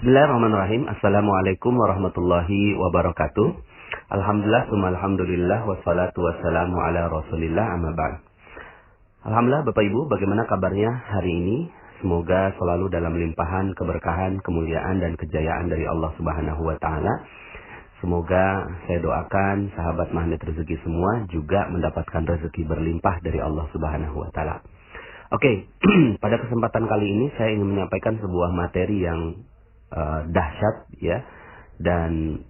Bismillahirrahmanirrahim. Assalamualaikum warahmatullahi wabarakatuh. Alhamdulillah, alhamdulillah, wassalatu wassalamu ala rasulillah, amma ba'd. Alhamdulillah Bapak Ibu, bagaimana kabarnya hari ini? Semoga selalu dalam limpahan keberkahan, kemuliaan dan kejayaan dari Allah Subhanahu wa taala. Semoga saya doakan sahabat magnet rezeki semua juga mendapatkan rezeki berlimpah dari Allah Subhanahu wa taala. Oke, pada kesempatan kali ini saya ingin menyampaikan sebuah materi yang dahsyat ya, dan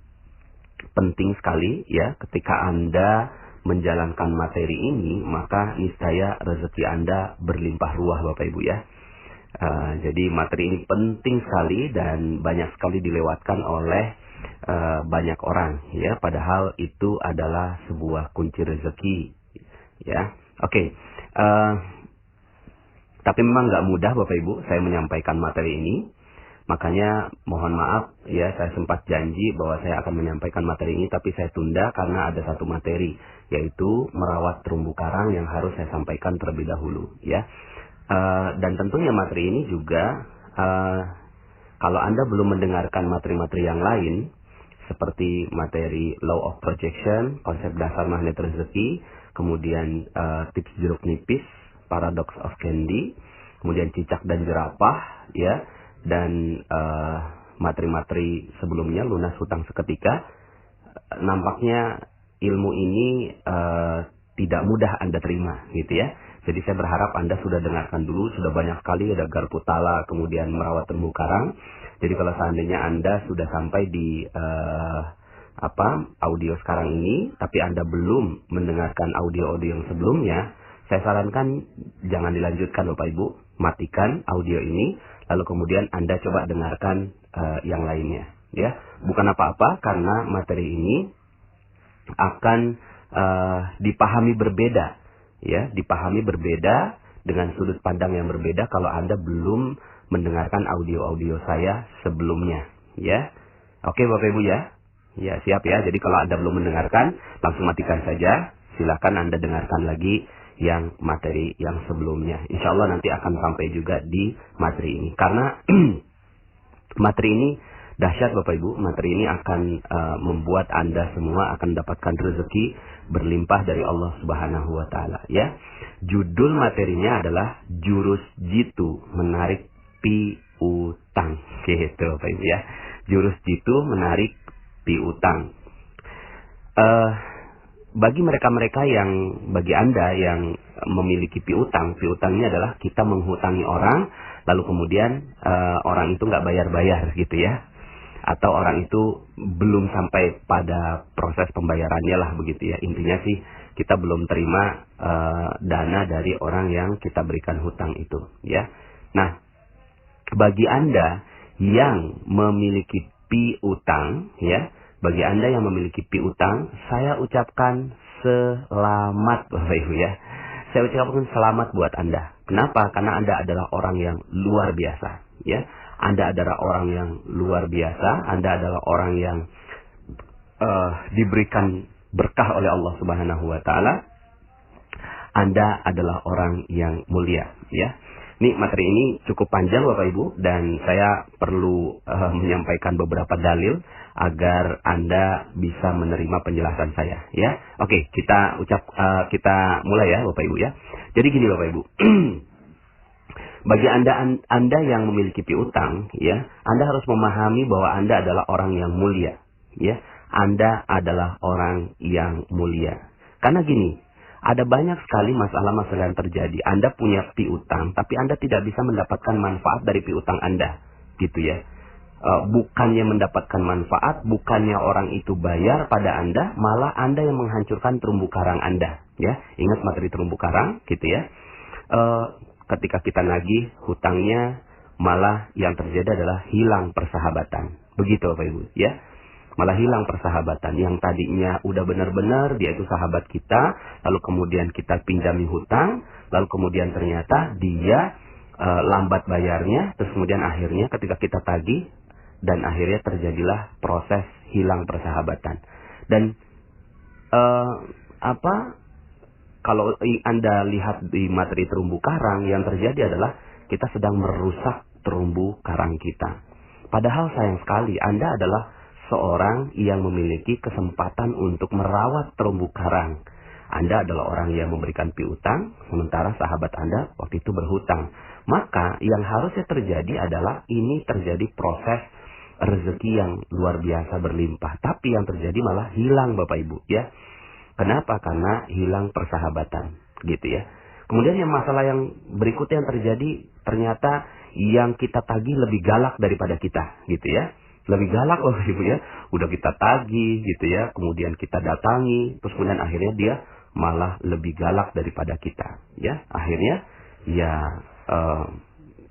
penting sekali ya. Ketika Anda menjalankan materi ini, maka niscaya rezeki Anda berlimpah ruah Bapak Ibu ya. Jadi materi ini penting sekali dan banyak sekali dilewatkan oleh banyak orang ya, padahal itu adalah sebuah kunci rezeki ya. Oke, tapi memang nggak mudah Bapak Ibu saya menyampaikan materi ini. Makanya mohon maaf ya, saya sempat janji bahwa saya akan menyampaikan materi ini, tapi saya tunda karena ada satu materi, yaitu merawat terumbu karang yang harus saya sampaikan terlebih dahulu ya. Dan tentunya materi ini juga kalau Anda belum mendengarkan materi-materi yang lain seperti materi Law of Projection, konsep dasar magnet rezeki, kemudian tips jeruk nipis, Paradox of Candy, kemudian cicak dan jerapah ya, dan materi-materi sebelumnya lunas hutang seketika, nampaknya ilmu ini tidak mudah Anda terima gitu ya. Jadi saya berharap Anda sudah dengarkan dulu, sudah banyak sekali ada garpu tala, kemudian merawat terumbu karang. Jadi kalau seandainya Anda sudah sampai di audio sekarang ini, tapi Anda belum mendengarkan audio-audio yang sebelumnya, saya sarankan jangan dilanjutkan Bapak Ibu, matikan audio ini, lalu kemudian Anda coba dengarkan yang lainnya ya. Bukan apa-apa, karena materi ini akan dipahami berbeda ya, dipahami berbeda dengan sudut pandang yang berbeda kalau Anda belum mendengarkan audio-audio saya sebelumnya ya. Oke Bapak Ibu ya. Ya, siap ya. Jadi kalau Anda belum mendengarkan, langsung matikan saja. Silakan Anda dengarkan lagi yang materi yang sebelumnya. Insya Allah nanti akan sampai juga di materi ini. Karena materi ini dahsyat Bapak Ibu. Materi ini akan membuat Anda semua akan mendapatkan rezeki berlimpah dari Allah Subhanahu wa taala ya. Judul materinya adalah jurus jitu menarik piutang. Gitu Bapak Ibu ya. Jurus jitu menarik piutang. Bagi bagi Anda yang memiliki piutang ini adalah kita menghutangi orang, lalu kemudian orang itu nggak bayar-bayar gitu ya, atau orang itu belum sampai pada proses pembayarannya lah begitu ya. Intinya sih kita belum terima dana dari orang yang kita berikan hutang itu ya. Nah, bagi Anda yang memiliki piutang ya, bagi Anda yang memiliki piutang, saya ucapkan selamat Bapak Ibu ya. Saya ucapkan selamat buat Anda. Kenapa? Karena Anda adalah orang yang luar biasa ya. Anda adalah orang yang luar biasa. Anda adalah orang yang diberikan berkah oleh Allah Subhanahu wa taala. Anda adalah orang yang mulia ya. Ini materi ini cukup panjang Bapak Ibu, dan saya perlu menyampaikan beberapa dalil agar Anda bisa menerima penjelasan saya ya. Oke, kita mulai ya Bapak Ibu ya. Jadi gini Bapak Ibu. Bagi Anda yang memiliki piutang ya, Anda harus memahami bahwa Anda adalah orang yang mulia ya. Anda adalah orang yang mulia. Karena gini, ada banyak sekali masalah-masalah yang terjadi. Anda punya piutang, tapi Anda tidak bisa mendapatkan manfaat dari piutang Anda gitu ya. Bukannya mendapatkan manfaat, bukannya orang itu bayar pada Anda, malah Anda yang menghancurkan terumbu karang Anda ya. Ingat materi terumbu karang gitu ya. Ketika kita nagih hutangnya, malah yang terjadi adalah hilang persahabatan. Begitu Bapak Ibu ya. Malah hilang persahabatan. Yang tadinya udah benar-benar dia itu sahabat kita, lalu kemudian kita pinjami hutang, lalu kemudian ternyata dia lambat bayarnya, terus kemudian akhirnya ketika kita tagih, dan akhirnya terjadilah proses hilang persahabatan. Dan kalau Anda lihat di materi terumbu karang, yang terjadi adalah kita sedang merusak terumbu karang kita. Padahal sayang sekali Anda adalah seorang yang memiliki kesempatan untuk merawat terumbu karang. Anda adalah orang yang memberikan piutang, sementara sahabat Anda waktu itu berhutang. Maka yang harusnya terjadi adalah ini terjadi proses rezeki yang luar biasa berlimpah. Tapi yang terjadi malah hilang Bapak Ibu ya. Kenapa? Karena hilang persahabatan gitu ya. Kemudian yang masalah yang berikutnya yang terjadi, ternyata yang kita tagih lebih galak daripada kita gitu ya. Lebih galak loh Ibu ya. Udah kita tagih gitu ya, kemudian kita datangi, terus kemudian akhirnya dia malah lebih galak daripada kita ya. Akhirnya ya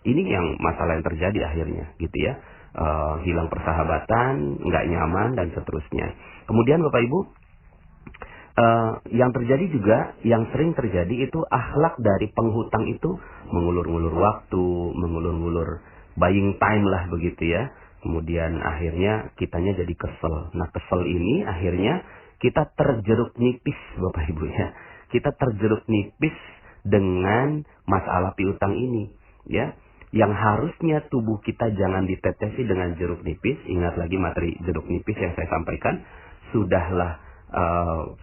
ini yang masalah yang terjadi akhirnya gitu ya. Hilang persahabatan, nggak nyaman dan seterusnya. Kemudian Bapak Ibu, yang terjadi juga, yang sering terjadi itu akhlak dari penghutang itu mengulur-ngulur waktu, mengulur-ngulur buying time lah begitu ya. Kemudian akhirnya kitanya jadi kesel. Nah kesel ini akhirnya kita terjeruk nipis Bapak Ibu ya. Kita terjeruk nipis dengan masalah piutang ini ya. Yang harusnya tubuh kita jangan ditetesi dengan jeruk nipis. Ingat lagi materi jeruk nipis yang saya sampaikan. Sudahlah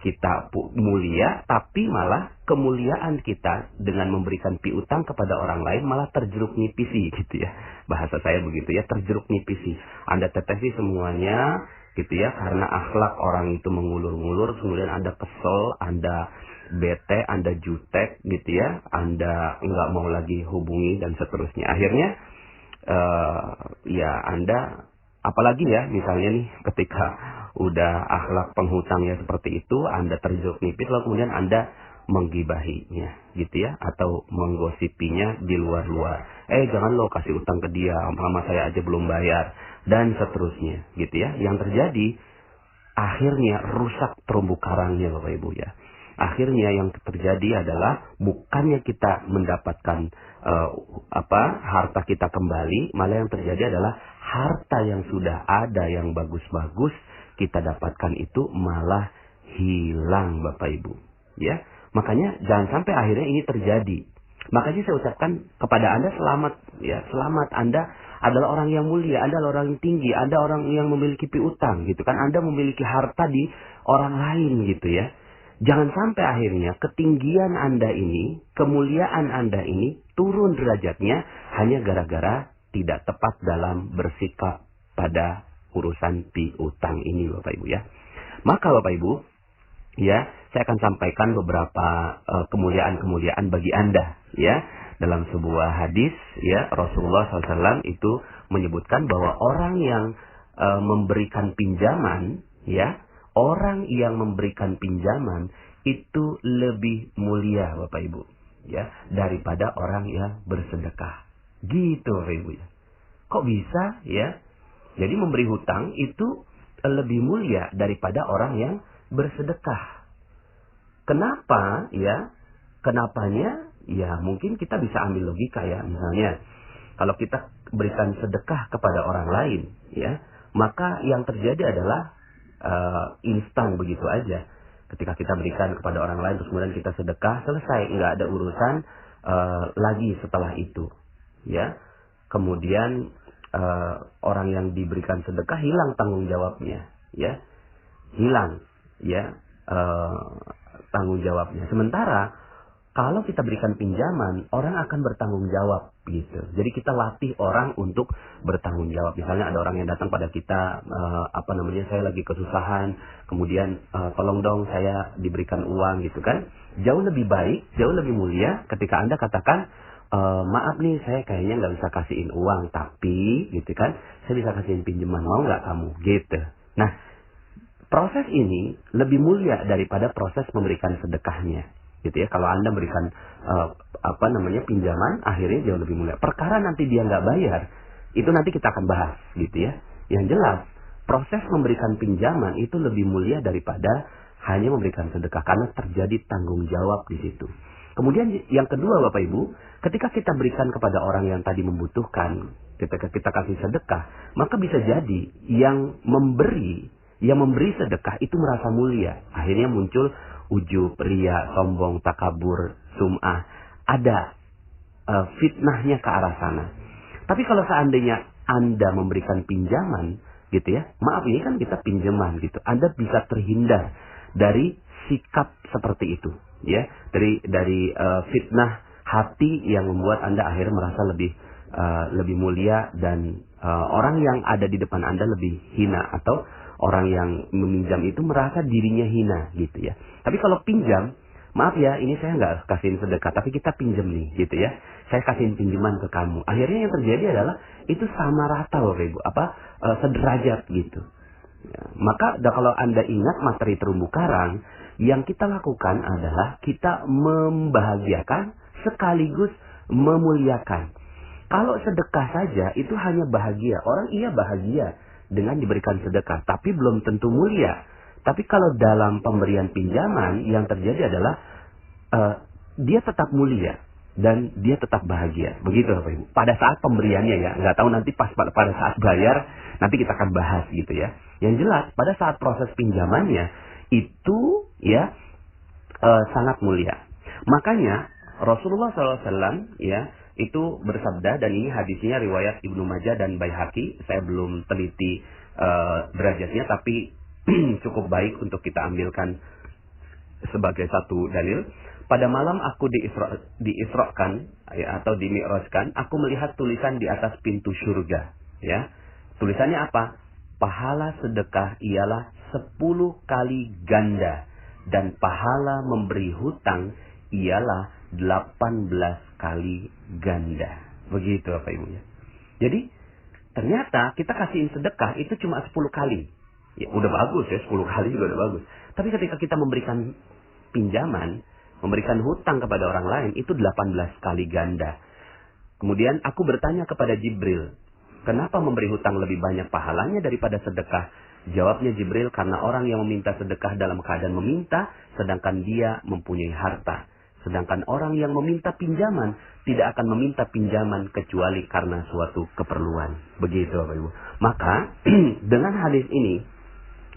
kita mulia, tapi malah kemuliaan kita dengan memberikan piutang kepada orang lain malah terjeruk nipisi gitu ya. Bahasa saya begitu ya, terjeruk nipisi. Anda tetesi semuanya gitu ya, karena akhlak orang itu mengulur-ngulur, kemudian Anda kesel, Anda bete, Anda jutek gitu ya, Anda nggak mau lagi hubungi dan seterusnya. Akhirnya ya Anda, apalagi ya misalnya nih ketika udah akhlak penghutangnya seperti itu, Anda terjeruk nipis lalu kemudian Anda menggibahinya gitu ya, atau menggosipinya di luar-luar. Jangan lo kasih utang ke dia, sama saya aja belum bayar dan seterusnya gitu ya. Yang terjadi akhirnya rusak terumbu karangnya Bapak Ibu ya. Akhirnya yang terjadi adalah bukannya kita mendapatkan harta kita kembali, malah yang terjadi adalah harta yang sudah ada yang bagus-bagus kita dapatkan itu malah hilang Bapak Ibu ya. Makanya jangan sampai akhirnya ini terjadi. Makanya saya ucapkan kepada Anda selamat ya, selamat. Anda adalah orang yang mulia, Anda adalah orang yang tinggi, Anda orang yang memiliki piutang gitu kan. Anda memiliki harta di orang lain gitu ya. Jangan sampai akhirnya ketinggian Anda ini, kemuliaan Anda ini turun derajatnya hanya gara-gara tidak tepat dalam bersikap pada urusan piutang ini Bapak Ibu ya. Maka Bapak Ibu ya, saya akan sampaikan beberapa kemuliaan-kemuliaan bagi Anda ya. Dalam sebuah hadis ya, Rasulullah SAW itu menyebutkan bahwa orang yang memberikan pinjaman ya, orang yang memberikan pinjaman itu lebih mulia Bapak Ibu ya, daripada orang yang bersedekah. Gitu Bapak Ibu ya. Kok bisa ya? Jadi memberi hutang itu lebih mulia daripada orang yang bersedekah. Kenapa ya? Kenapanya? Ya mungkin kita bisa ambil logika ya. Misalnya kalau kita berikan sedekah kepada orang lain ya, maka yang terjadi adalah instan begitu aja. Ketika kita berikan kepada orang lain terus kemudian kita sedekah, selesai, nggak ada urusan lagi setelah itu ya. Kemudian orang yang diberikan sedekah hilang tanggung jawabnya ya, hilang ya tanggung jawabnya. Sementara kalau kita berikan pinjaman, orang akan bertanggung jawab gitu. Jadi kita latih orang untuk bertanggung jawab. Misalnya ada orang yang datang pada kita, saya lagi kesusahan, kemudian tolong dong saya diberikan uang gitu kan. Jauh lebih baik, jauh lebih mulia ketika Anda katakan, maaf nih saya kayaknya nggak bisa kasihin uang, tapi gitu kan, saya bisa kasihin pinjaman, mau nggak kamu gitu. Nah, proses ini lebih mulia daripada proses memberikan sedekahnya. Gitu ya, kalau Anda berikan pinjaman, akhirnya jauh lebih mulia. Perkara nanti dia nggak bayar, itu nanti kita akan bahas gitu ya. Yang jelas proses memberikan pinjaman itu lebih mulia daripada hanya memberikan sedekah, karena terjadi tanggung jawab di situ. Kemudian yang kedua Bapak Ibu, ketika kita berikan kepada orang yang tadi membutuhkan, ketika kita kasih sedekah, maka bisa jadi yang memberi sedekah itu merasa mulia. Akhirnya muncul ujub, ria, sombong, takabur, sum'ah. Ada fitnahnya ke arah sana. Tapi kalau seandainya Anda memberikan pinjaman, gitu ya, maaf ini kan kita pinjaman gitu, Anda bisa terhindar dari sikap seperti itu, ya, dari fitnah hati yang membuat Anda akhirnya merasa lebih mulia dan orang yang ada di depan Anda lebih hina, atau orang yang meminjam itu merasa dirinya hina gitu ya. Tapi kalau pinjam, maaf ya, ini saya nggak kasihin sedekah, tapi kita pinjam nih gitu ya. Saya kasihin pinjaman ke kamu. Akhirnya yang terjadi adalah itu sama rata loh Ibu, sederajat gitu. Ya, maka kalau Anda ingat materi terumbu karang, yang kita lakukan adalah kita membahagiakan sekaligus memuliakan. Kalau sedekah saja itu hanya bahagia. Orang iya bahagia dengan diberikan sedekah, tapi belum tentu mulia. Tapi kalau dalam pemberian pinjaman, yang terjadi adalah dia tetap mulia dan dia tetap bahagia. Begitu Bapak Ibu. Pada saat pemberiannya ya, nggak tahu nanti pada saat bayar, nanti kita akan bahas gitu ya. Yang jelas pada saat proses pinjamannya itu ya sangat mulia. Makanya Rasulullah SAW ya itu bersabda, dan ini hadisnya riwayat Ibnu Majah dan Baihaqi. Saya belum teliti derajatnya, tapi cukup baik untuk kita ambilkan sebagai satu dalil. Pada malam aku diisrokan ya, atau dimi'rajkan, aku melihat tulisan di atas pintu surga. Ya, tulisannya apa? Pahala sedekah ialah 10 kali ganda, dan pahala memberi hutang ialah 18 kali ganda. Begitu Bapak Ibu ya. Jadi ternyata kita kasihin sedekah itu cuma 10 kali. Ya udah bagus ya, 10 kali juga udah bagus. Tapi ketika kita memberikan pinjaman, memberikan hutang kepada orang lain, itu 18 kali ganda. Kemudian aku bertanya kepada Jibril, kenapa memberi hutang lebih banyak pahalanya daripada sedekah? Jawabnya Jibril, karena orang yang meminta sedekah dalam keadaan meminta, sedangkan dia mempunyai harta. Sedangkan orang yang meminta pinjaman tidak akan meminta pinjaman kecuali karena suatu keperluan. Begitu Bapak Ibu. Maka dengan hadis ini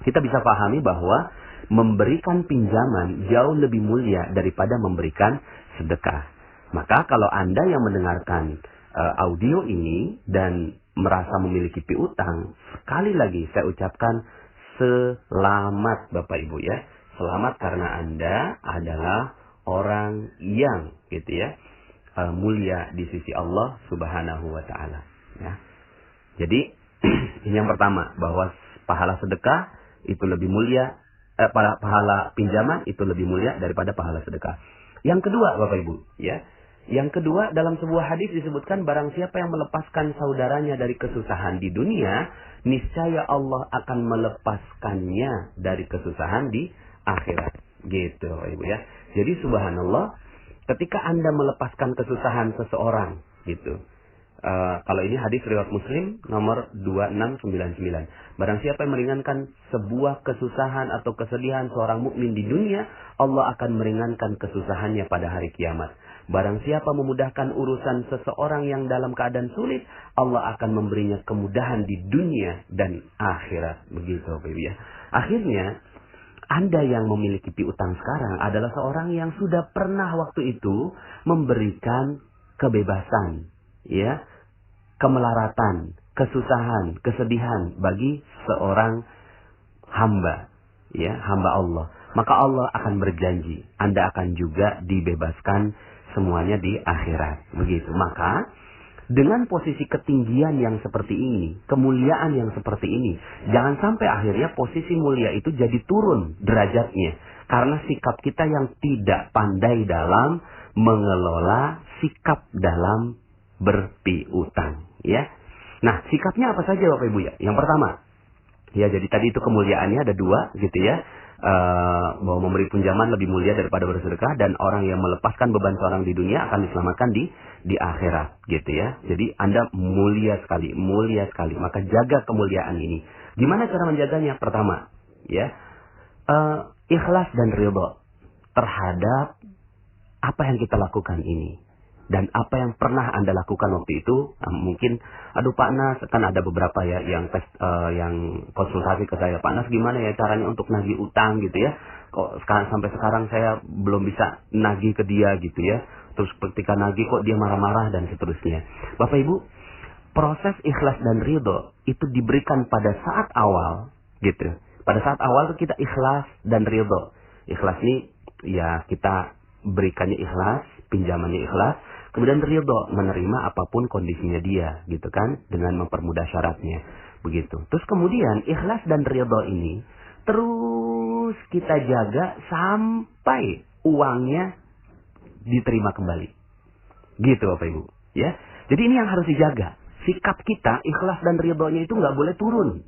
kita bisa pahami bahwa memberikan pinjaman jauh lebih mulia daripada memberikan sedekah. Maka kalau Anda yang mendengarkan audio ini dan merasa memiliki piutang, sekali lagi saya ucapkan selamat Bapak Ibu ya. Selamat karena Anda adalah orang yang gitu ya mulia di sisi Allah Subhanahu wa taala ya. Jadi ini yang pertama, bahwa pahala sedekah itu lebih mulia, pahala pinjaman itu lebih mulia daripada pahala sedekah. Yang kedua Bapak Ibu ya. Yang kedua, dalam sebuah hadis disebutkan, barang siapa yang melepaskan saudaranya dari kesusahan di dunia, niscaya Allah akan melepaskannya dari kesusahan di akhirat. Gitu Ibu ya. Jadi subhanallah, ketika Anda melepaskan kesusahan seseorang gitu. Kalau ini hadis riwayat Muslim nomor 2699. Barang siapa yang meringankan sebuah kesusahan atau kesedihan seorang mukmin di dunia, Allah akan meringankan kesusahannya pada hari kiamat. Barang siapa memudahkan urusan seseorang yang dalam keadaan sulit, Allah akan memberinya kemudahan di dunia dan akhirat. Begitu Bapak Ibu ya. Akhirnya Anda yang memiliki piutang sekarang adalah seorang yang sudah pernah waktu itu memberikan kebebasan, ya, kemelaratan, kesusahan, kesedihan bagi seorang hamba, ya, hamba Allah. Maka Allah akan berjanji, Anda akan juga dibebaskan semuanya di akhirat. Begitu. Maka dengan posisi ketinggian yang seperti ini, kemuliaan yang seperti ini, jangan sampai akhirnya posisi mulia itu jadi turun derajatnya. Karena sikap kita yang tidak pandai dalam mengelola sikap dalam berpiutang. Ya. Nah, sikapnya apa saja Bapak Ibu ya? Yang pertama, ya jadi tadi itu kemuliaannya ada dua gitu ya. Bahwa memberi pinjaman lebih mulia daripada bersedekah, dan orang yang melepaskan beban seorang di dunia akan diselamatkan di akhirat gitu ya. Jadi Anda mulia sekali. Maka jaga kemuliaan ini. Gimana cara menjaganya? Pertama, ya, ikhlas dan ridha terhadap apa yang kita lakukan ini. Dan apa yang pernah Anda lakukan waktu itu, mungkin, aduh Pak Nas, kan ada beberapa ya yang konsultasi ke saya, Pak Nas gimana ya caranya untuk nagih utang gitu ya, kok sampai sekarang saya belum bisa nagih ke dia gitu ya, terus ketika nagih kok dia marah-marah dan seterusnya. Bapak Ibu, proses ikhlas dan ridho itu diberikan pada saat awal, gitu. Pada saat awal tuh kita ikhlas dan ridho. Ikhlas ini ya kita berikannya ikhlas, pinjamannya ikhlas, kemudian ridho menerima apapun kondisinya dia, gitu kan, dengan mempermudah syaratnya, begitu. Terus kemudian ikhlas dan ridho ini terus kita jaga sampai uangnya diterima kembali. Gitu Bapak Ibu, ya. Jadi ini yang harus dijaga. Sikap kita, ikhlas dan ridhonya itu nggak boleh turun.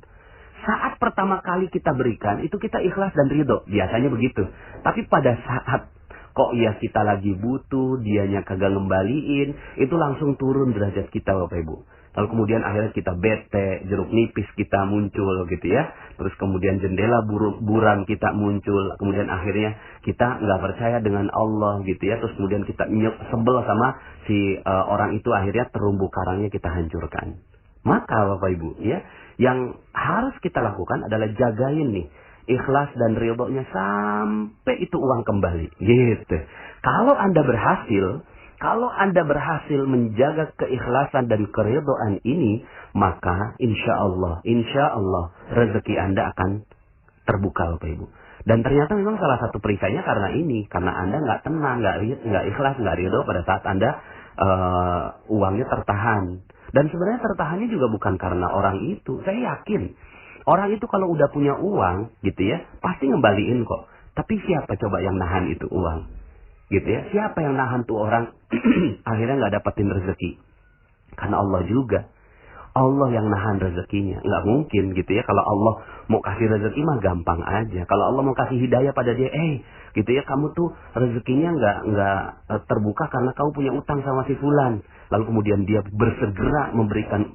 Saat pertama kali kita berikan, itu kita ikhlas dan ridho. Biasanya begitu. Tapi pada saat kok ya kita lagi butuh, dianya kagak ngembaliin, itu langsung turun derajat kita Bapak Ibu. Lalu kemudian akhirnya kita bete, jeruk nipis kita muncul gitu ya. Terus kemudian jendela buram kita muncul. Kemudian akhirnya kita nggak percaya dengan Allah gitu ya. Terus kemudian kita sebel sama si orang itu, akhirnya terumbu karangnya kita hancurkan. Maka Bapak Ibu ya, yang harus kita lakukan adalah jagain nih ikhlas dan ridhonya sampai itu uang kembali gitu. Kalau Anda berhasil menjaga keikhlasan dan keridhaan ini, maka insya Allah rezeki Anda akan terbuka Bapak Ibu. Dan ternyata memang salah satu perisainya karena ini, karena Anda nggak tenang, nggak ikhlas, nggak ridho pada saat Anda uangnya tertahan. Dan sebenarnya tertahannya juga bukan karena orang itu. Saya yakin orang itu kalau udah punya uang gitu ya, pasti ngembaliin kok. Tapi siapa coba yang nahan itu uang? Gitu ya. Siapa yang nahan tuh orang akhirnya nggak dapetin rezeki? Karena Allah juga. Allah yang nahan rezekinya. Nggak mungkin gitu ya. Kalau Allah mau kasih rezeki mah gampang aja. Kalau Allah mau kasih hidayah pada dia, gitu ya, kamu tuh rezekinya nggak terbuka karena kamu punya utang sama si fulan. Lalu kemudian dia bersegera memberikan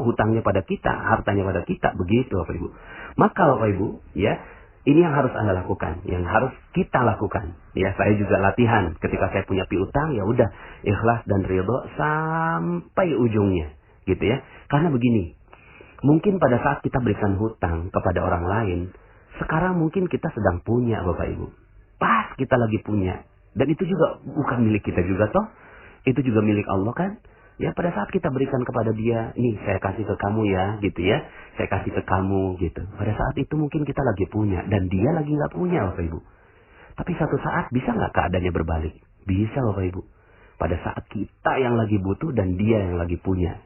hutangnya pada kita, hartanya pada kita, begitu Bapak Ibu. Maka Bapak Ibu, ya, ini yang harus Anda lakukan, yang harus kita lakukan. Ya, saya juga latihan ketika saya punya piutang, ya udah ikhlas dan ridho sampai ujungnya, gitu ya. Karena begini, mungkin pada saat kita berikan hutang kepada orang lain, sekarang mungkin kita sedang punya Bapak Ibu. Pas kita lagi punya, dan itu juga bukan milik kita juga toh, itu juga milik Allah kan. Ya, pada saat kita berikan kepada dia, nih saya kasih ke kamu ya, gitu ya. Saya kasih ke kamu, gitu. Pada saat itu mungkin kita lagi punya, dan dia lagi nggak punya, Bapak Ibu. Tapi satu saat bisa nggak keadaannya berbalik? Bisa, Bapak Ibu. Pada saat kita yang lagi butuh dan dia yang lagi punya.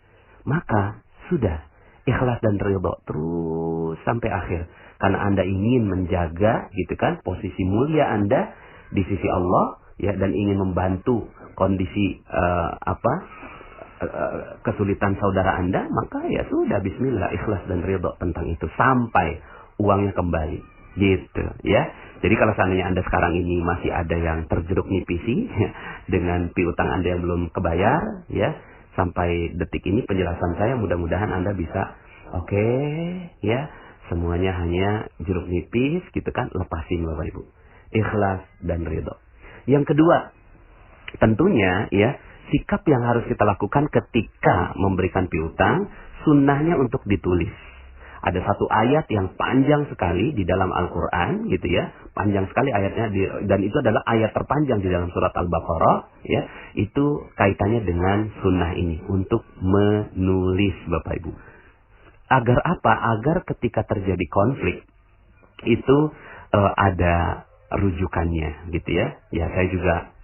Maka, sudah. Ikhlas dan ridho terus sampai akhir. Karena Anda ingin menjaga, gitu kan, posisi mulia Anda di sisi Allah, ya, dan ingin membantu kondisi, kesulitan saudara Anda, maka ya sudah, bismillah, ikhlas dan ridho tentang itu sampai uangnya kembali, gitu ya. Jadi kalau seandainya Anda sekarang ini masih ada yang terjeruk nipisi ya, dengan piutang Anda yang belum kebayar, ya, sampai detik ini penjelasan saya mudah-mudahan Anda bisa oke, ya, semuanya hanya jeruk nipis gitu kan, lepasin Bapak Ibu, ikhlas dan ridho. Yang kedua, tentunya ya, sikap yang harus kita lakukan ketika memberikan piutang, sunnahnya untuk ditulis. Ada satu ayat yang panjang sekali di dalam Al-Quran, gitu ya. Panjang sekali ayatnya, dan itu adalah ayat terpanjang di dalam surat Al-Baqarah, ya. Itu kaitannya dengan sunnah ini, untuk menulis Bapak Ibu. Agar apa? Agar ketika terjadi konflik, itu ada rujukannya, gitu ya. Ya, saya juga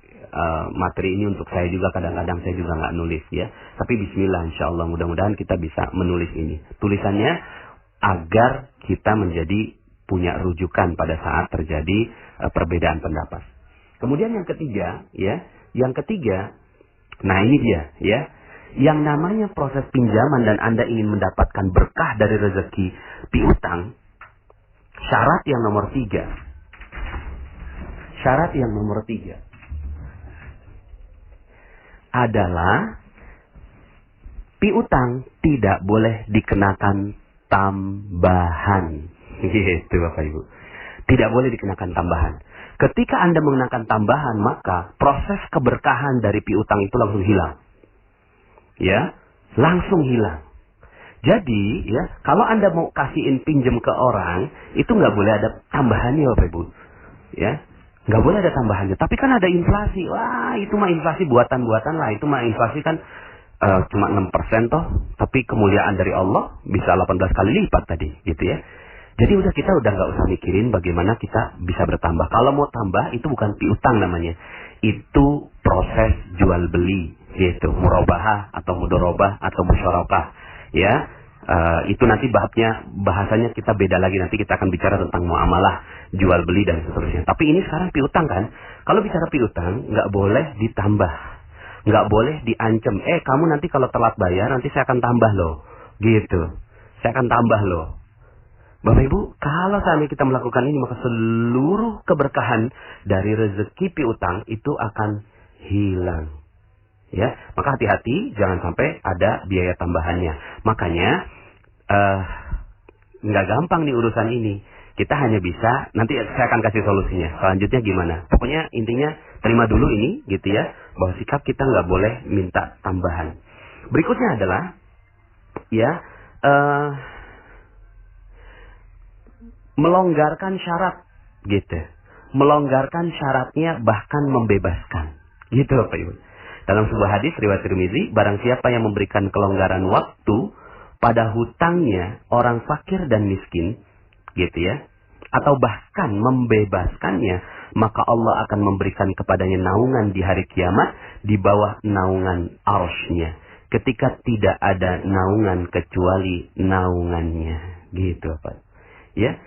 materi ini untuk saya juga, kadang-kadang saya juga nggak nulis ya, tapi bismillah, insya Allah mudah-mudahan kita bisa menulis ini, tulisannya agar kita menjadi punya rujukan pada saat terjadi perbedaan pendapat. Kemudian yang ketiga, nah ini dia ya, yang namanya proses pinjaman dan Anda ingin mendapatkan berkah dari rezeki piutang, syarat yang nomor 3 adalah piutang tidak boleh dikenakan tambahan. Gitu Bapak Ibu. Tidak boleh dikenakan tambahan. Ketika Anda mengenakan tambahan, maka proses keberkahan dari piutang itu langsung hilang. Ya, langsung hilang. Jadi, ya, kalau Anda mau kasihin pinjem ke orang, itu nggak boleh ada tambahannya Bapak Ibu. Ya, nggak boleh ada tambahannya. Tapi kan ada inflasi. Wah, itu mah inflasi buatan-buatan lah. Itu mah inflasi kan cuma 6% toh, tapi kemuliaan dari Allah bisa 18 kali lipat tadi, gitu ya. Jadi kita udah nggak usah mikirin bagaimana kita bisa bertambah. Kalau mau tambah itu bukan piutang namanya, itu proses jual beli, gitu, murabahah atau mudorobah atau musyarakah, ya. Itu nanti bahasanya kita beda lagi, nanti kita akan bicara tentang muamalah, jual beli dan seterusnya. Tapi ini sekarang piutang kan? Kalau bicara piutang nggak boleh ditambah, nggak boleh diancam. Kamu nanti kalau telat bayar nanti saya akan tambah loh, gitu. Saya akan tambah loh. Bapak Ibu, kalau seandainya kita melakukan ini, maka seluruh keberkahan dari rezeki piutang itu akan hilang. Ya, maka hati-hati jangan sampai ada biaya tambahannya. Makanya nggak gampang nih urusan ini. Kita hanya bisa, nanti saya akan kasih solusinya. Selanjutnya gimana? Pokoknya intinya terima dulu ini, gitu ya, bahwa sikap kita nggak boleh minta tambahan. Berikutnya adalah, ya, melonggarkan syarat, gitu. Melonggarkan syaratnya bahkan membebaskan, gitu Bapak Ibu. Dalam sebuah hadis riwayat Tirmizi, barang siapa yang memberikan kelonggaran waktu pada hutangnya orang fakir dan miskin, gitu ya, atau bahkan membebaskannya, maka Allah akan memberikan kepadanya naungan di hari kiamat di bawah naungan arsy-Nya, ketika tidak ada naungan kecuali naungannya, gitu Pak. Ya.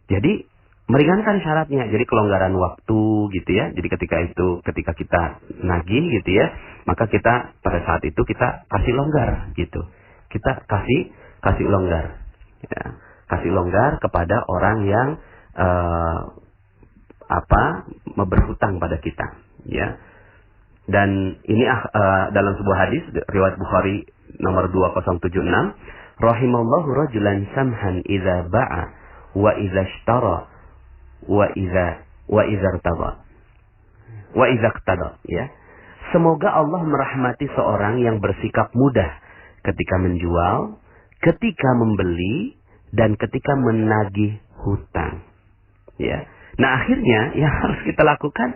Jadi meringankan syaratnya, jadi kelonggaran waktu, gitu ya. Jadi ketika kita nagih, gitu ya, maka kita pada saat itu kita kasih longgar, gitu. Kita kasih longgar, ya. Kasih longgar kepada orang yang berhutang pada kita, ya. Dan ini dalam sebuah hadis riwayat Bukhari nomor 2076, rahimallahu rajulan samhan idza ba'a wa idza ishtara wa idza irtada, ya. Semoga Allah merahmati seorang yang bersikap mudah ketika menjual, ketika membeli, dan ketika menagih hutang, ya. Nah, akhirnya yang harus kita lakukan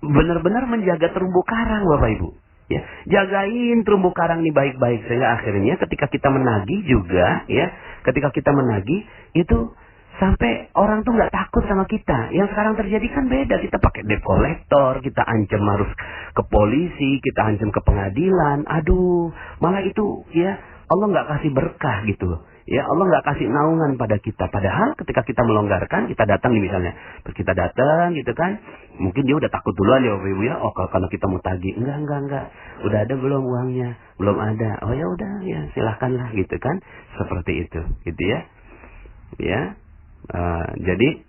benar-benar menjaga terumbu karang, Bapak Ibu. Ya, jagain terumbu karang ini baik-baik, sehingga akhirnya ketika kita menagih juga, ya, ketika kita menagih itu sampai orang tuh nggak takut sama kita. Yang sekarang terjadi kan beda, kita pakai debt collector, kita ancam harus ke polisi, kita ancam ke pengadilan. Aduh, malah itu, ya, Allah nggak kasih berkah gitu loh. Ya, Allah nggak kasih naungan pada kita. Padahal ketika kita melonggarkan, kita datang nih misalnya. Terus kita datang gitu kan. Mungkin dia udah takut duluan ya Bapak Ibu ya. Oh, kalau kita mau tagih. Enggak. Udah ada belum uangnya? Belum ada. Oh ya udah ya, silahkanlah gitu kan. Seperti itu gitu ya. Ya. Jadi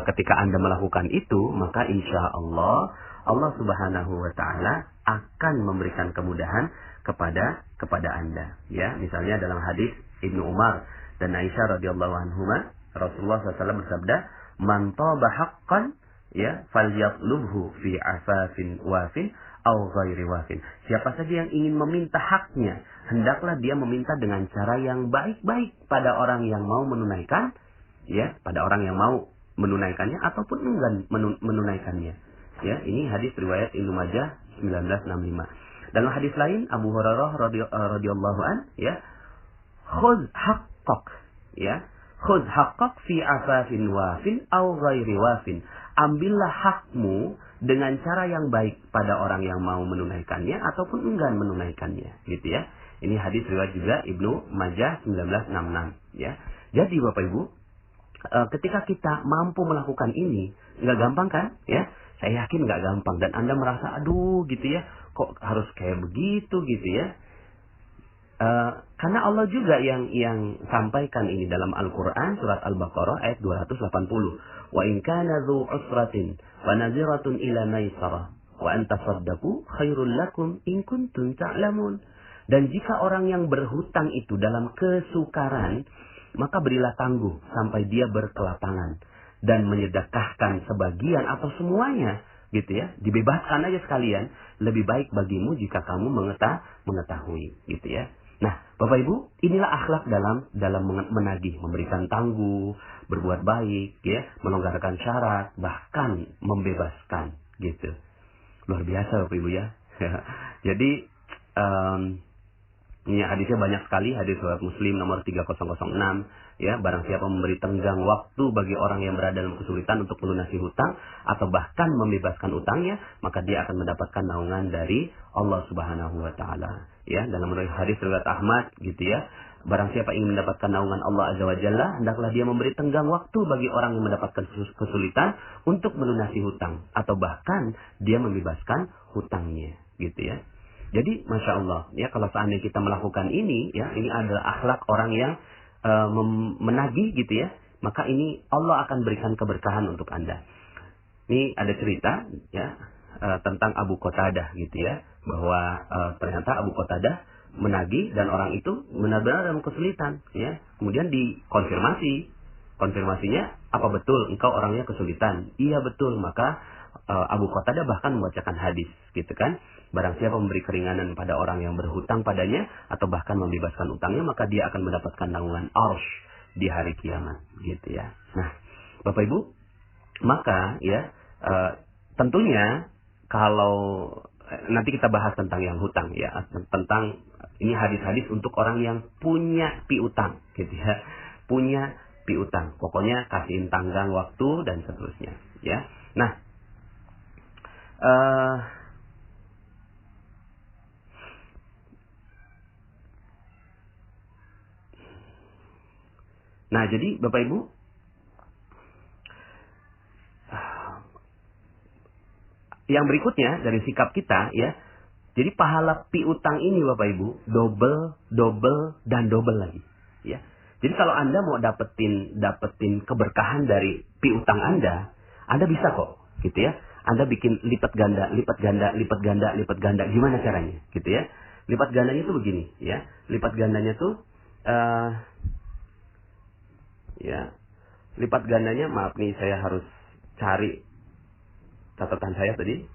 ketika Anda melakukan itu, maka insya Allah Subhanahu wa Ta'ala akan memberikan kemudahan kepada Anda, ya. Misalnya dalam hadis Ibnu Umar dan Aisyah radhiyallahu anhuma, Rasulullah SAW bersabda, "Man taba haqqan, ya, falyatlubhu fi afafin wafin aw ghairi wafin." Siapa saja yang ingin meminta haknya, hendaklah dia meminta dengan cara yang baik-baik pada orang yang mau menunaikan, ya, pada orang yang mau menunaikannya ataupun enggan menunaikannya. Ya, ini hadis riwayat Ibnu Majah 1965. Dalam hadis lain Abu Hurairah radhiyallahu an, ya, khudz haqqak, ya, khudz haqqak fi afafin wafin aw ghairi wafin. Ambillah hakmu dengan cara yang baik pada orang yang mau menunaikannya ataupun enggan menunaikannya, gitu ya. Ini hadis riwayat juga Ibnu Majah 1966, ya. Jadi Bapak Ibu, ketika kita mampu melakukan ini, nggak gampang kan, ya? Saya yakin nggak gampang, dan Anda merasa aduh gitu ya, kok harus kayak begitu gitu ya. Karena Allah juga yang sampaikan ini dalam Al-Quran surat Al-Baqarah ayat 280. Wa in kana dzu usratin wa nadhiratun ila maisarah wa an tasaddaqu khairul lakum in kuntum ta'lamun. Dan jika orang yang berhutang itu dalam kesukaran, maka berilah tangguh sampai dia berkelapangan dan menyedekahkan sebagian atau semuanya, gitu ya. Dibebaskan aja sekalian, lebih baik bagimu jika kamu mengetahui, gitu ya. Nah, Bapak Ibu, inilah akhlak dalam menagih, memberikan tangguh, berbuat baik, ya, melonggarkan syarat, bahkan membebaskan, gitu. Luar biasa Bapak Ibu ya. Jadi ini hadisnya banyak sekali, hadis riwayat Muslim nomor 3006, ya, barang siapa memberi tenggang waktu bagi orang yang berada dalam kesulitan untuk melunasi hutang atau bahkan membebaskan utangnya, maka dia akan mendapatkan naungan dari Allah Subhanahu wa taala. Ya, dalam hadis riwayat Ahmad gitu ya. Barang siapa ingin mendapatkan naungan Allah Azza wa Jalla, hendaklah dia memberi tenggang waktu bagi orang yang mendapatkan kesulitan untuk melunasi hutang atau bahkan dia membebaskan hutangnya, gitu ya. Jadi Masya Allah, ya, kalau seandainya kita melakukan ini, ya, ini adalah akhlak orang yang menagih gitu ya, maka ini Allah akan berikan keberkahan untuk Anda. Ini ada cerita ya tentang Abu Qatadah gitu ya, bahwa ternyata Abu Qatadah menagih dan orang itu benar-benar dalam kesulitan ya. Kemudian dikonfirmasi. Konfirmasinya, apa betul engkau orangnya kesulitan? Iya betul. Maka Abu Qatadah bahkan membacakan hadis gitu kan. Barang siapa memberi keringanan pada orang yang berhutang padanya atau bahkan membebaskan utangnya, maka dia akan mendapatkan naungan arsy di hari kiamat gitu ya. Nah, Bapak Ibu, maka ya tentunya kalau nanti kita bahas tentang yang hutang ya, tentang ini hadis-hadis untuk orang yang punya piutang gitu ya. Punya piutang. Pokoknya kasihin tanggang waktu dan seterusnya ya. Nah, jadi Bapak Ibu, yang berikutnya dari sikap kita ya. Jadi pahala piutang ini Bapak Ibu double dan double lagi ya. Jadi kalau Anda mau dapetin keberkahan dari piutang Anda bisa kok gitu ya. Anda bikin lipat ganda. Gimana caranya gitu ya? Lipat gandanya tuh begini ya. Lipat gandanya tuh lipat gandanya, maaf nih saya harus cari catatan saya tadi.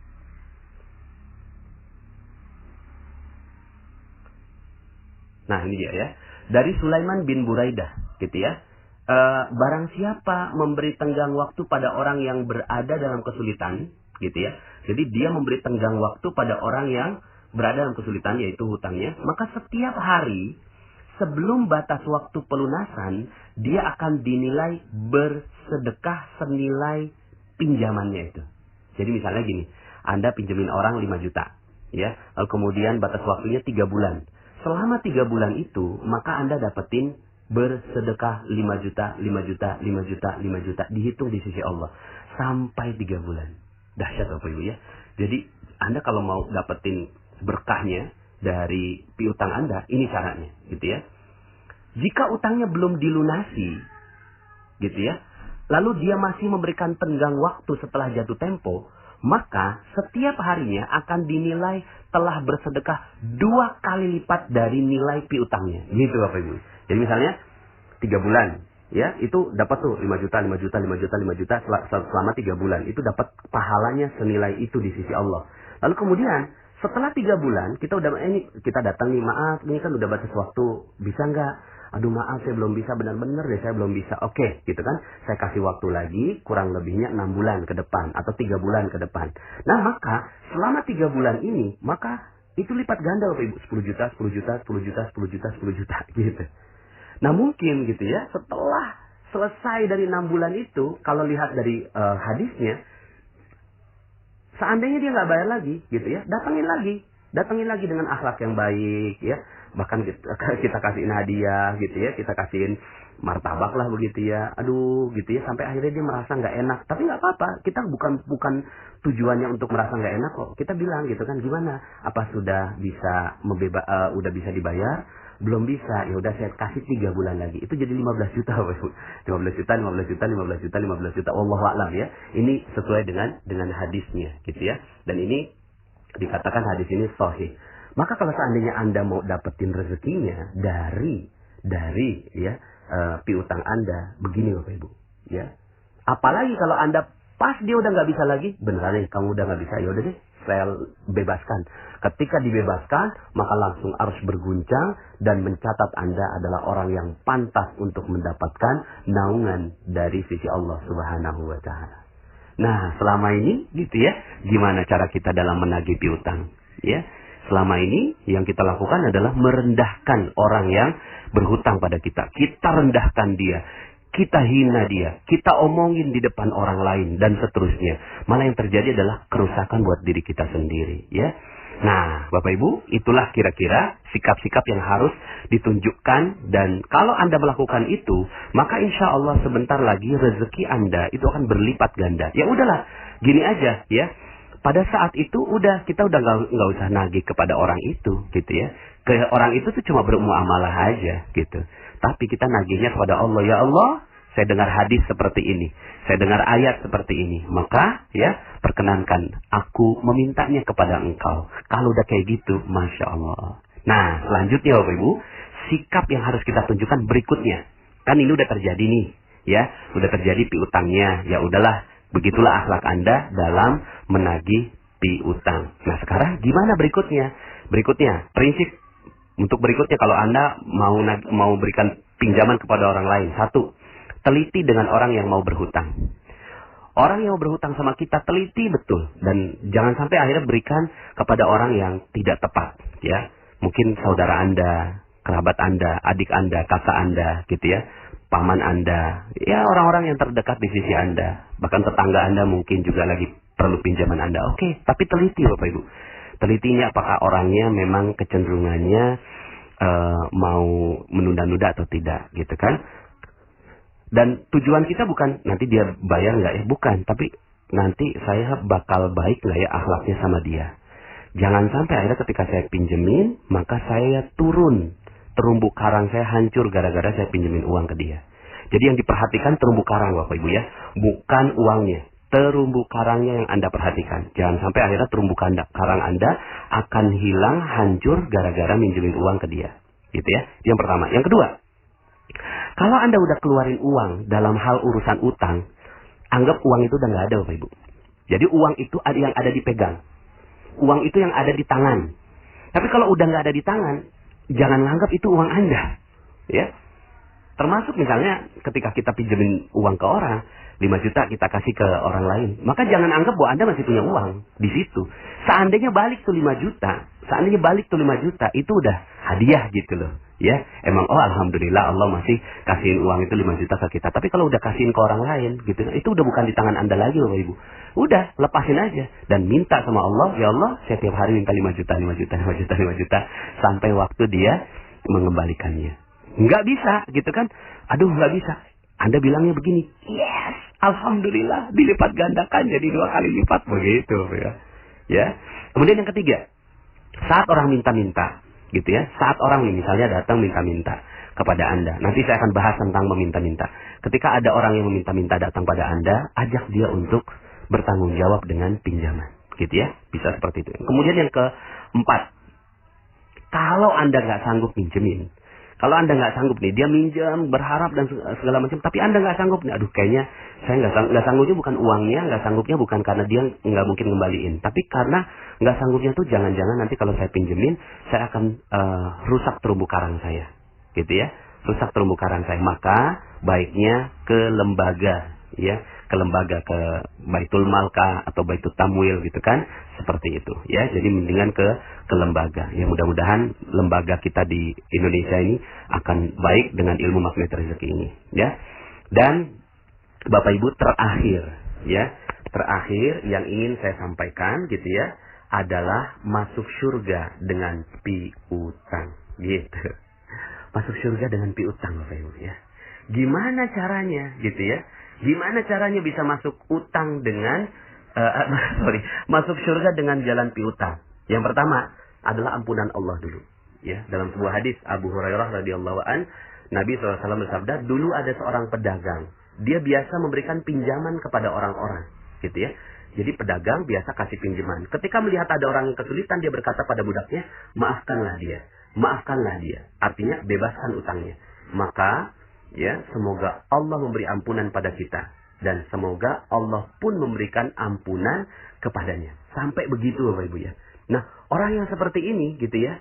Nah ini dia ya. Dari Sulaiman bin Buraidah gitu ya. Barang siapa memberi tenggang waktu pada orang yang berada dalam kesulitan gitu ya. Jadi dia memberi tenggang waktu pada orang yang berada dalam kesulitan, yaitu hutangnya, maka setiap hari sebelum batas waktu pelunasan, dia akan dinilai bersedekah senilai pinjamannya itu. Jadi misalnya gini, Anda pinjemin orang 5 juta, ya, lalu kemudian batas waktunya 3 bulan. Selama 3 bulan itu, maka Anda dapetin bersedekah 5 juta, 5 juta, 5 juta, 5 juta, dihitung di sisi Allah sampai 3 bulan. Dahsyat Bapak Ibu ya. Jadi Anda kalau mau dapetin berkahnya dari piutang Anda, ini caranya, gitu ya. Jika utangnya belum dilunasi, gitu ya, lalu dia masih memberikan tenggang waktu setelah jatuh tempo, maka setiap harinya akan dinilai telah bersedekah 2 kali lipat dari nilai piutangnya. Gitu Bapak Ibu. Jadi misalnya 3 bulan, ya, itu dapat tuh 5 juta, 5 juta, 5 juta, 5 juta selama 3 bulan. Itu dapat pahalanya senilai itu di sisi Allah. Lalu kemudian setelah 3 bulan, kita datang nih, maaf, ini kan udah batas waktu, bisa nggak? Aduh maaf, saya belum bisa, benar-benar deh saya belum bisa. Oke, gitu kan? Saya kasih waktu lagi, kurang lebihnya 6 bulan ke depan, atau 3 bulan ke depan. Nah maka, selama 3 bulan ini, maka itu lipat ganda Bapak Ibu, 10 juta, 10 juta, 10 juta, 10 juta, 10 juta, gitu. Nah mungkin gitu ya, setelah selesai dari 6 bulan itu, kalau lihat dari hadisnya, seandainya dia nggak bayar lagi, gitu ya, datangin lagi dengan akhlak yang baik, ya. Bahkan kita kasihin hadiah, gitu ya, kita kasihin martabak lah begitu ya. Aduh, gitu ya, sampai akhirnya dia merasa nggak enak. Tapi nggak apa-apa, kita bukan tujuannya untuk merasa nggak enak kok. Kita bilang gitu kan, gimana? Apa sudah bisa udah bisa dibayar? Belum bisa, ya udah saya kasih 3 bulan lagi. Itu jadi 15 juta, 15 juta, 15 juta, 15 juta, 15 juta. Wallahu a'lam ya. Ini sesuai dengan hadisnya, gitu ya. Dan ini dikatakan hadis ini sahih. Maka kalau seandainya Anda mau dapetin rezekinya dari ya piutang Anda, begini Bapak Ibu, ya. Apalagi kalau Anda pas dia udah nggak bisa lagi, beneran nih kamu udah nggak bisa, ya udah deh, saya bebaskan. Ketika dibebaskan, maka langsung harus berguncang dan mencatat Anda adalah orang yang pantas untuk mendapatkan naungan dari sisi Allah Subhanahu wa taala. Nah, selama ini gitu ya, gimana cara kita dalam menagih piutang? ya. Selama ini yang kita lakukan adalah merendahkan orang yang berhutang pada kita. Kita rendahkan dia, kita hina dia, kita omongin di depan orang lain dan seterusnya. Malah yang terjadi adalah kerusakan buat diri kita sendiri, ya. Nah, Bapak Ibu, itulah kira-kira sikap-sikap yang harus ditunjukkan, dan kalau Anda melakukan itu, maka insya Allah sebentar lagi rezeki Anda itu akan berlipat ganda. Ya udahlah, gini aja ya. Pada saat itu kita udah nggak usah nagih kepada orang itu, gitu ya. Ke orang itu tuh cuma bermuamalah aja, gitu. Tapi kita nagihnya kepada Allah. Ya Allah, saya dengar hadis seperti ini, saya dengar ayat seperti ini, maka ya perkenankan aku memintanya kepada Engkau. Kalau udah kayak gitu, Masya Allah. Nah, selanjutnya Bapak Ibu, sikap yang harus kita tunjukkan berikutnya. Kan ini udah terjadi nih, ya, udah terjadi piutangnya. Ya udahlah, begitulah akhlak Anda dalam menagih piutang. Nah, sekarang gimana berikutnya? Berikutnya, prinsip untuk berikutnya kalau Anda mau berikan pinjaman kepada orang lain. Satu, teliti dengan orang yang mau berhutang. Orang yang mau berhutang sama kita teliti betul, dan jangan sampai akhirnya berikan kepada orang yang tidak tepat, ya. Mungkin saudara Anda, kerabat Anda, adik Anda, kakak Anda, gitu ya, paman Anda, ya orang-orang yang terdekat di sisi Anda, bahkan tetangga Anda mungkin juga lagi perlu pinjaman Anda. Oke, tapi teliti Bapak Ibu. Telitinya apakah orangnya memang kecenderungannya mau menunda-nunda atau tidak, gitu kan? Dan tujuan kita bukan nanti dia bayar nggak ya, bukan. Tapi nanti saya bakal baik nggak ya akhlaknya sama dia. Jangan sampai akhirnya ketika saya pinjemin, maka saya turun. Terumbu karang saya hancur gara-gara saya pinjemin uang ke dia. Jadi yang diperhatikan terumbu karang Bapak Ibu ya. Bukan uangnya. Terumbu karangnya yang Anda perhatikan. Jangan sampai akhirnya terumbu karang Anda akan hilang, hancur gara-gara minjemin uang ke dia. Gitu ya. Yang pertama. Yang kedua. Kalau Anda udah keluarin uang dalam hal urusan utang, anggap uang itu udah nggak ada Bapak Ibu. Jadi uang itu ada yang ada dipegang. Uang itu yang ada di tangan. Tapi kalau udah nggak ada di tangan, jangan anggap itu uang Anda. Ya. Termasuk misalnya ketika kita pinjemin uang ke orang, 5 juta kita kasih ke orang lain. Maka jangan anggap bahwa Anda masih punya uang di situ. Seandainya balik tuh 5 juta, itu udah hadiah gitu loh. Ya, emang alhamdulillah Allah masih kasihin uang itu 5 juta ke kita. Tapi kalau udah kasihin ke orang lain gitu, itu udah bukan di tangan Anda lagi Bapak Ibu. Udah, lepasin aja dan minta sama Allah, ya Allah, saya tiap hari minta 5 juta sampai waktu dia mengembalikannya. Nggak bisa gitu kan? Aduh, nggak bisa. Anda bilangnya begini, yes, alhamdulillah dilipat gandakan jadi 2 kali lipat begitu ya. Ya. Kemudian yang ketiga, saat orang minta-minta gitu ya. Saat orang misalnya datang minta-minta kepada Anda. Nanti saya akan bahas tentang meminta-minta. Ketika ada orang yang meminta-minta datang pada Anda, ajak dia untuk bertanggung jawab dengan pinjaman. Gitu ya. Bisa seperti itu. Kemudian yang keempat, kalau Anda nggak sanggup minjemin, kalau Anda nggak sanggup nih, dia minjam, berharap dan segala macam, tapi Anda nggak sanggup nih, aduh kayaknya saya nggak sanggupnya bukan uangnya, nggak sanggupnya bukan karena dia nggak mungkin ngembaliin, tapi karena nggak sanggupnya tuh jangan-jangan nanti kalau saya pinjemin, saya akan rusak terumbu karang saya, gitu ya, rusak terumbu karang saya. Maka baiknya ke lembaga, ya, ke Baitul Malka atau Baitul Tamwil gitu kan, seperti itu ya. Jadi mendingan ke lembaga. Ya mudah-mudahan lembaga kita di Indonesia ini akan baik dengan ilmu magnet rezeki ini ya. Dan Bapak Ibu, terakhir yang ingin saya sampaikan gitu ya, adalah masuk surga dengan piutang gitu. Masuk surga dengan piutang Bapak Ibu ya. Gimana caranya gitu ya? Gimana caranya bisa masuk utang dengan masuk surga dengan jalan piutang? Yang pertama adalah ampunan Allah dulu. Ya, dalam sebuah hadis Abu Hurairah radhiyallahu an, Nabi SAW bersabda, dulu ada seorang pedagang. Dia biasa memberikan pinjaman kepada orang-orang, gitu ya. Jadi pedagang biasa kasih pinjaman. Ketika melihat ada orang yang kesulitan, dia berkata pada budaknya, maafkanlah dia. Artinya bebaskan utangnya. Maka ya, semoga Allah memberi ampunan pada kita. Dan semoga Allah pun memberikan ampunan kepadanya. Sampai begitu Bapak Ibu ya. Nah, orang yang seperti ini gitu ya,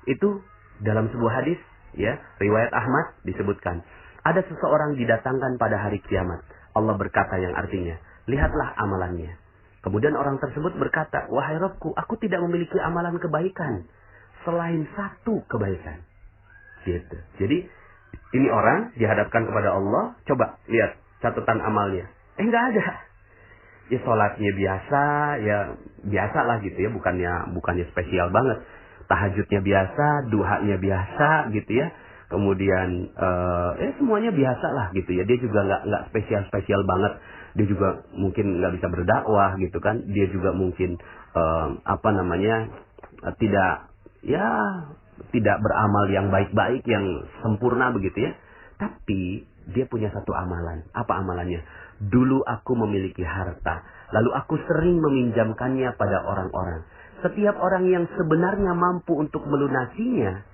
itu dalam sebuah hadis ya, riwayat Ahmad disebutkan, ada seseorang didatangkan pada hari kiamat. Allah berkata yang artinya, lihatlah amalannya. Kemudian orang tersebut berkata, wahai Rabbku, aku tidak memiliki amalan kebaikan selain satu kebaikan. Gitu. Jadi ini orang dihadapkan kepada Allah, coba lihat catatan amalnya. Nggak ada. Ya sholatnya biasa, ya biasa lah gitu ya, bukannya spesial banget. Tahajudnya biasa, duhanya biasa gitu ya. Kemudian semuanya biasa lah gitu ya. Dia juga nggak spesial banget. Dia juga mungkin nggak bisa berdakwah gitu kan. Dia juga mungkin tidak beramal yang baik-baik, yang sempurna begitu ya. Tapi dia punya satu amalan. Apa amalannya? Dulu aku memiliki harta, lalu aku sering meminjamkannya pada orang-orang. Setiap orang yang sebenarnya mampu untuk melunasinya,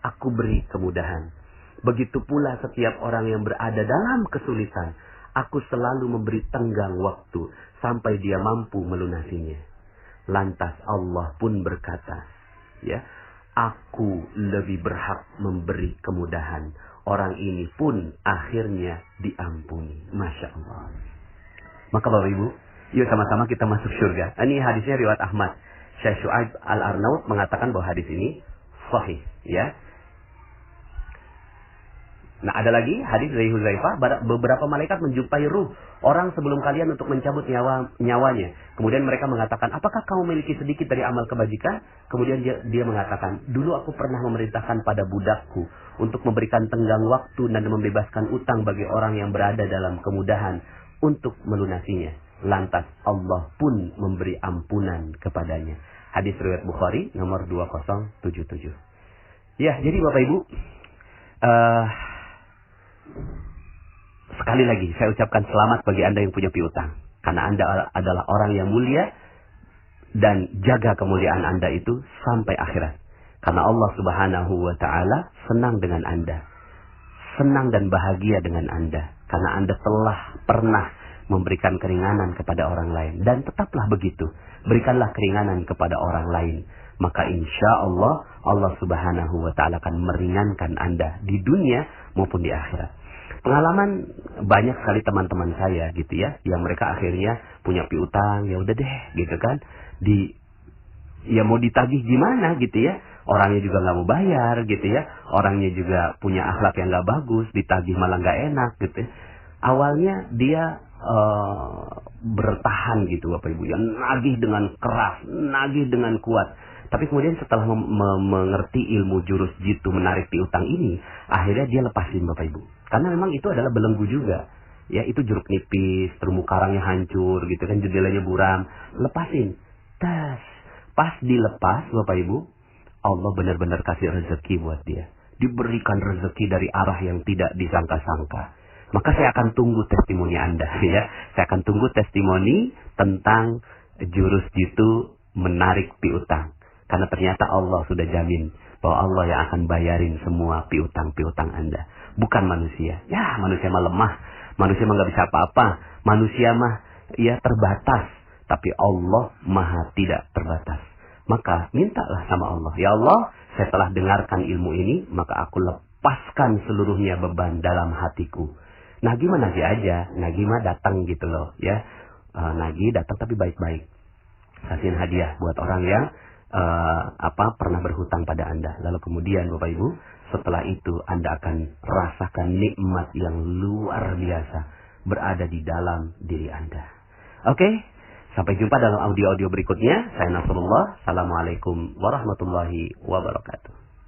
aku beri kemudahan. Begitu pula setiap orang yang berada dalam kesulitan, aku selalu memberi tenggang waktu sampai dia mampu melunasinya. Lantas Allah pun berkata, ya, aku lebih berhak memberi kemudahan. Orang ini pun akhirnya diampuni. Masya Allah. Maka Bapak Ibu, yuk sama-sama kita masuk surga. Ini hadisnya riwayat Ahmad. Syekh Syuaib Al-Arnaud mengatakan bahwa hadis ini sahih. Ya. Nah, ada lagi hadis dari Huzaifah, beberapa malaikat menjumpai ruh orang sebelum kalian untuk mencabut nyawanya. Kemudian mereka mengatakan, apakah kamu memiliki sedikit dari amal kebajikan? Kemudian dia mengatakan, dulu aku pernah memerintahkan pada budakku untuk memberikan tenggang waktu dan membebaskan utang bagi orang yang berada dalam kemudahan untuk melunasinya. Lantas Allah pun memberi ampunan kepadanya. Hadis riwayat Bukhari nomor 2077. Ya, jadi Bapak Ibu, sekali lagi saya ucapkan selamat bagi Anda yang punya piutang. Karena Anda adalah orang yang mulia dan jaga kemuliaan Anda itu sampai akhirat. Karena Allah Subhanahu wa Ta'ala senang dengan Anda. Senang dan bahagia dengan Anda. Karena Anda telah pernah memberikan keringanan kepada orang lain. Dan tetaplah begitu. Berikanlah keringanan kepada orang lain. Maka insya Allah, Allah Subhanahu wa Ta'ala akan meringankan Anda di dunia maupun di akhirat. Pengalaman banyak sekali teman-teman saya gitu ya, yang mereka akhirnya punya piutang, ya udah deh gitu kan, ya mau ditagih gimana gitu ya, orangnya juga nggak mau bayar gitu ya, orangnya juga punya akhlak yang nggak bagus, ditagih malah nggak enak gitu. Awalnya dia bertahan gitu Bapak Ibu, ya nagih dengan keras, nagih dengan kuat. Tapi kemudian setelah mengerti ilmu jurus jitu menarik piutang ini, akhirnya dia lepasin Bapak Ibu. Karena memang itu adalah belenggu juga. Ya, itu jeruk nipis, terumbu karangnya hancur gitu kan, jendelanya buram. Lepasin. Tas. Pas dilepas Bapak Ibu, Allah benar-benar kasih rezeki buat dia. Diberikan rezeki dari arah yang tidak disangka-sangka. Maka saya akan tunggu testimoni Anda ya. Saya akan tunggu testimoni tentang jurus jitu menarik piutang. Karena ternyata Allah sudah jamin bahwa Allah yang akan bayarin semua piutang-piutang Anda. Bukan manusia. Ya, manusia mah lemah. Manusia mah nggak bisa apa-apa. Manusia mah ya terbatas. Tapi Allah maha tidak terbatas. Maka mintalah sama Allah. Ya Allah, saya telah dengarkan ilmu ini. Maka aku lepaskan seluruhnya beban dalam hatiku. Nagih mah nagih aja. Nagih mah datang gitu loh. Ya, nagih datang tapi baik-baik. Kasihin hadiah buat orang yang pernah berhutang pada Anda. Lalu kemudian Bapak Ibu, setelah itu Anda akan rasakan nikmat yang luar biasa berada di dalam diri Anda. Oke, sampai jumpa dalam audio-audio berikutnya. Saya Nasrullah. Assalamualaikum warahmatullahi wabarakatuh.